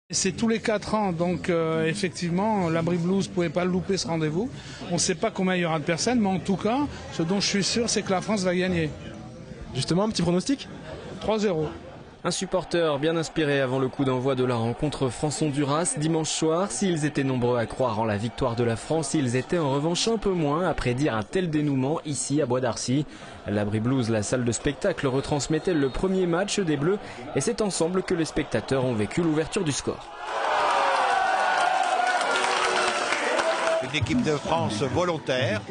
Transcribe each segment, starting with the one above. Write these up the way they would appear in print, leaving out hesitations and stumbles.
C'est tous les 4 ans, donc effectivement, l'Abri Blues ne pouvait pas louper ce rendez-vous. On ne sait pas combien il y aura de personnes, mais en tout cas, ce dont je suis sûr, c'est que la France va gagner. Justement, un petit pronostic ? 3-0. Un supporter bien inspiré avant le coup d'envoi de la rencontre France-Honduras dimanche soir. S'ils étaient nombreux à croire en la victoire de la France, ils étaient en revanche un peu moins à prédire un tel dénouement ici à Bois d'Arcy. L'Abri Blues, la salle de spectacle, retransmettait le premier match des Bleus et c'est ensemble que les spectateurs ont vécu l'ouverture du score. Une équipe de France volontaire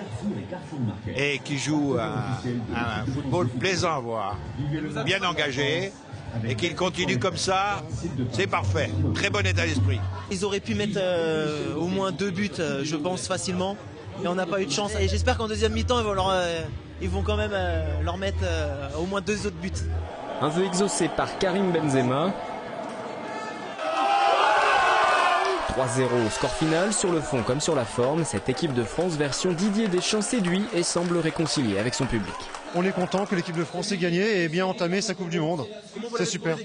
et qui joue un football plaisant à voir, bien engagé. Et qu'il continue comme ça, c'est parfait. Très bon état d'esprit. Ils auraient pu mettre au moins 2 buts, je pense, facilement. Et on n'a pas eu de chance. Et j'espère qu'en deuxième mi-temps, ils vont quand même leur mettre au moins 2 autres buts. Un vœu exaucé par Karim Benzema. 3-0 score final, sur le fond comme sur la forme. Cette équipe de France version Didier Deschamps séduit et semble réconciliée avec son public. On est content que l'équipe de France ait gagné et ait bien entamé sa Coupe du Monde. C'est super.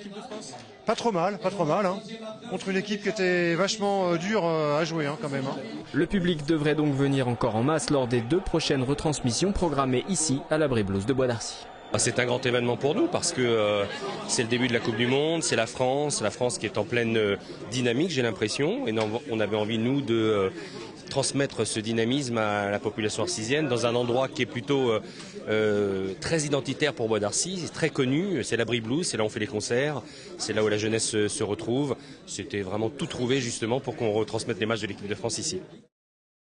Pas trop mal. Hein. Contre une équipe qui était vachement dure à jouer quand même. Le public devrait donc venir encore en masse lors des 2 prochaines retransmissions programmées ici à l'Abri Blues de Bois d'Arcy. C'est un grand événement pour nous parce que c'est le début de la Coupe du Monde, c'est la France qui est en pleine dynamique, j'ai l'impression, et on avait envie, nous, de transmettre ce dynamisme à la population arcisienne dans un endroit qui est plutôt très identitaire pour Bois d'Arcy, c'est très connu, c'est l'Abri Blues, c'est là où on fait les concerts, c'est là où la jeunesse se retrouve. C'était vraiment tout trouvé justement pour qu'on retransmette les matchs de l'équipe de France ici.